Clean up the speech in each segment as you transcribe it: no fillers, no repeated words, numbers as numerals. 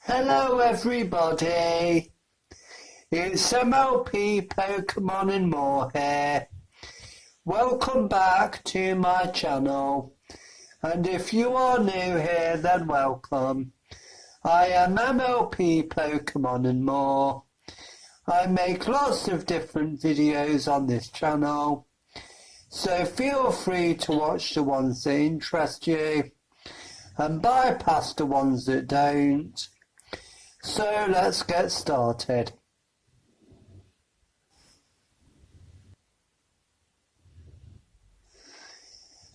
Hello everybody, it's MLP Pokemon and more here. Welcome back to my channel, and if you are new here then welcome. I am MLP Pokemon and more. I make lots of different videos on this channel, so feel free to watch the ones that interest you and bypass the ones that don't. So let's get started.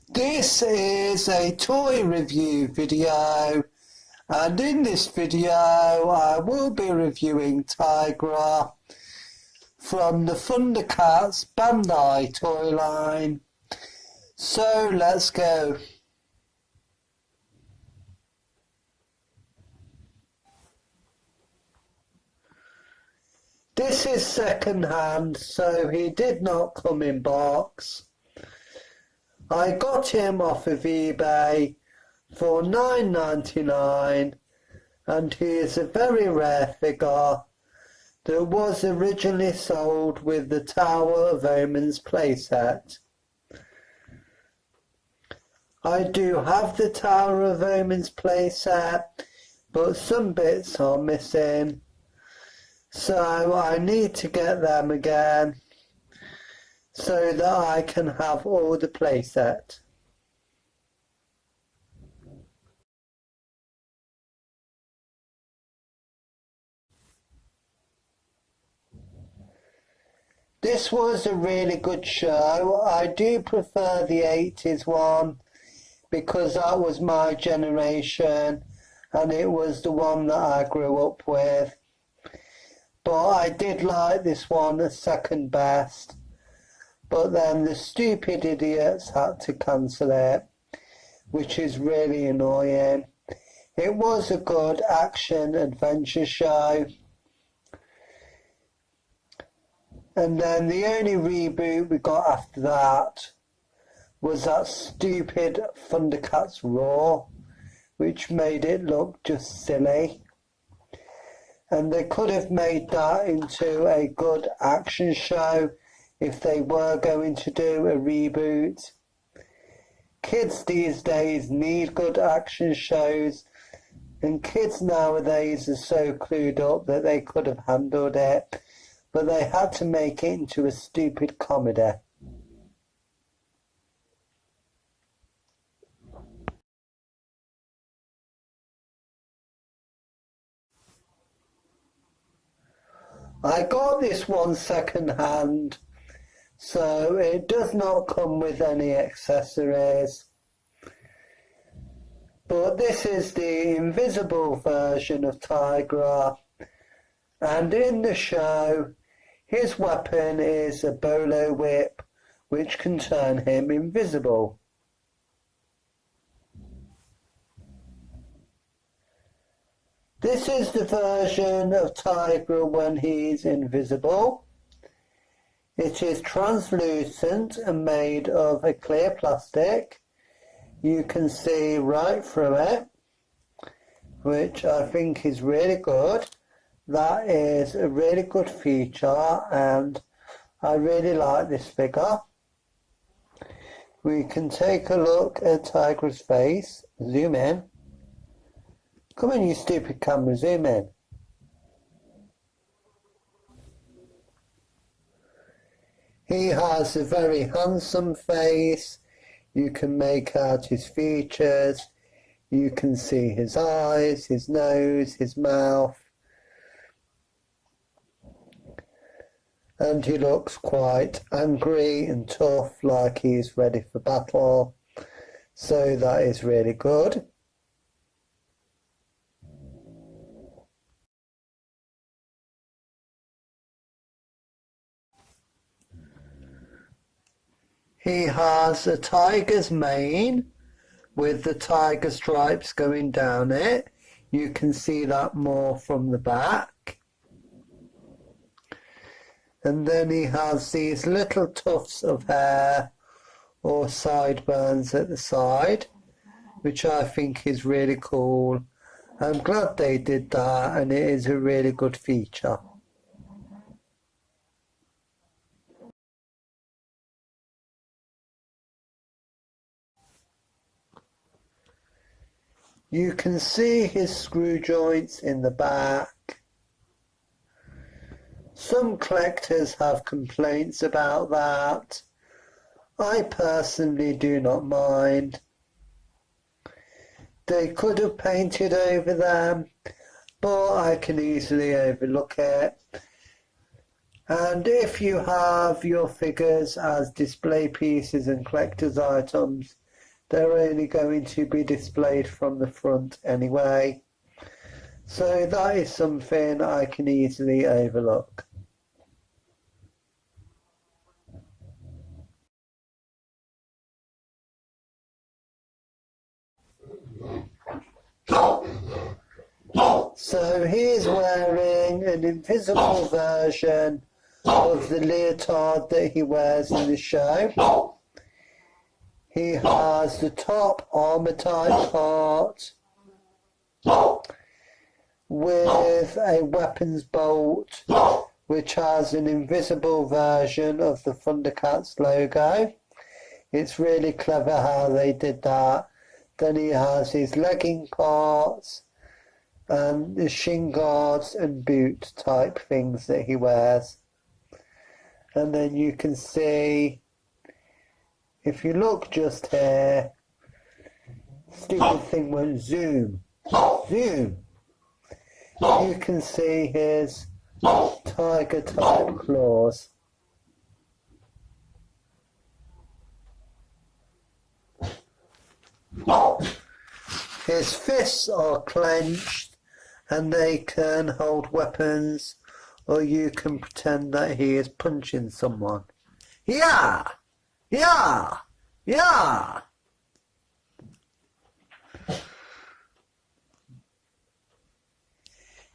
This is a toy review video, and in this video I will be reviewing Tygra from the ThunderCats Bandai toy line. So let's go. This is second hand, so he did not come in box. I got him off of eBay for $9.99, and he is a very rare figure that was originally sold with the Tower of Omens playset. I do have the Tower of Omens playset, but some bits are missing. So I need to get them again so that I can have all the playset. This was a really good show. I do prefer the 80s one because that was my generation and it was the one that I grew up with. But I did like this one as second best. But then the stupid idiots had to cancel it, which is really annoying. It was a good action adventure show. And then the only reboot we got after that was that stupid ThunderCats Raw, which made it look just silly. And they could have made that into a good action show if they were going to do a reboot. Kids these days need good action shows, and kids nowadays are so clued up that they could have handled it, but they had to make it into a stupid comedy. I got this one second hand, so it does not come with any accessories. But this is the invisible version of Tygra, and in the show, his weapon is a bolo whip, which can turn him invisible. This is the version of Tygra when he's invisible. It is translucent and made of a clear plastic. You can see right through it, which I think is really good. That is a really good feature, and I really like this figure. We can take a look at Tygra's face. Zoom in. Come on, you stupid camera, zoom in. He has a very handsome face. You can make out his features. You can see his eyes, his nose, his mouth. And he looks quite angry and tough, like he's ready for battle. So that is really good. He has a tiger's mane with the tiger stripes going down it. You can see that more from the back. And then he has these little tufts of hair or sideburns at the side, which I think is really cool. I'm glad they did that, and it is a really good feature. You can see his screw joints in the back. Some collectors have complaints about that. I personally do not mind. They could have painted over them, but I can easily overlook it. And if you have your figures as display pieces and collector's items, they're only going to be displayed from the front anyway. So that is something I can easily overlook. So he is wearing an invisible version of the leotard that he wears in the show. He has the top armour type part with a weapons bolt which has an invisible version of the ThunderCats logo. It's really clever how they did that. Then he has his legging parts and the shin guards and boot type things that he wears. And then you can see, if you look just here, stupid thing went zoom. You can see his tiger type claws. His fists are clenched and they can hold weapons, or you can pretend that he is punching someone. Yeah! Yeah! Yeah!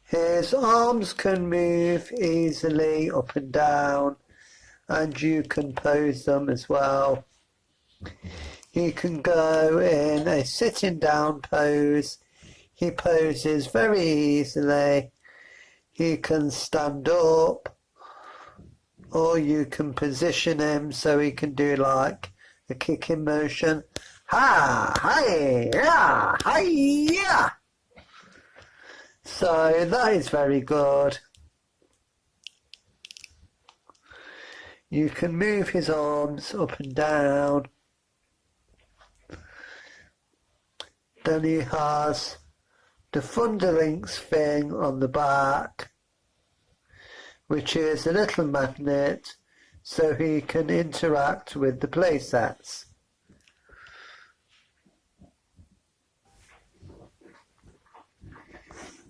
His arms can move easily up and down, and you can pose them as well. He can go in a sitting down pose. He poses very easily. He can stand up, or you can position him so he can do like a kicking motion. Ha! Hi! Yeah! Hi! Yeah! So that is very good. You can move his arms up and down. Then he has the Thunderlinks thing on the back, which is a little magnet so he can interact with the playsets.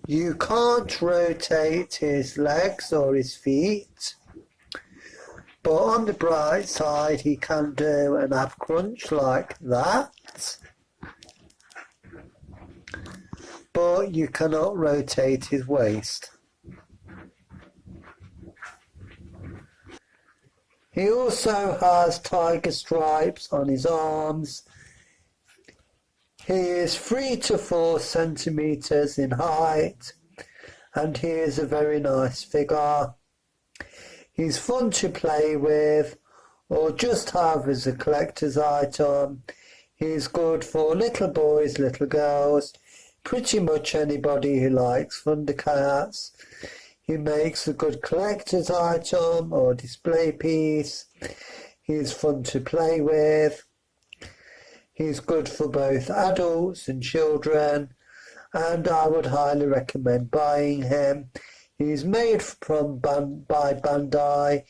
You can't rotate his legs or his feet, but on the bright side he can do an ab crunch like that. But you cannot rotate his waist. He also has tiger stripes on his arms. He is 3 to 4 centimetres in height, and he is a very nice figure. He's fun to play with, or just have as a collector's item. He's good for little boys, little girls, pretty much anybody who likes ThunderCats. He makes a good collector's item or display piece. He's fun to play with. He's good for both adults and children, and I would highly recommend buying him. He's made by Bandai.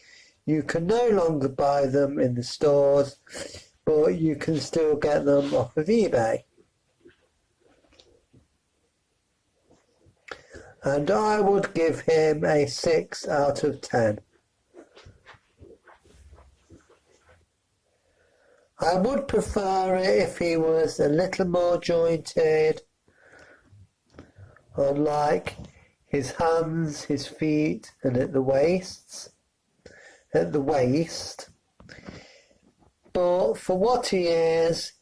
You can no longer buy them in the stores, but you can still get them off of eBay. And I would give him a 6 out of 10. I would prefer it if he was a little more jointed, on like his hands, his feet, and at the waist. But for what he is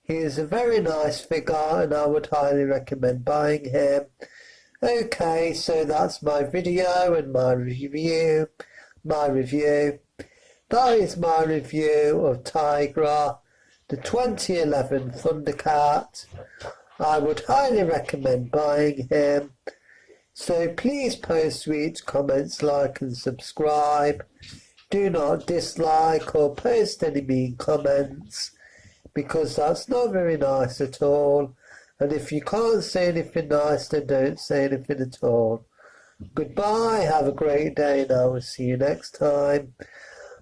He is a very nice figure and I would highly recommend buying him. Okay, so that's my video and my review. That is my review of Tygra, the 2011 ThunderCat. I would highly recommend buying him. So please post, read, comments, like and subscribe. Do not dislike or post any mean comments, because that's not very nice at all. And if you can't say anything nice, then don't say anything at all. Goodbye, have a great day, and I will see you next time.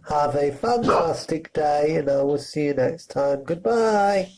Have a fantastic day, and I will see you next time. Goodbye.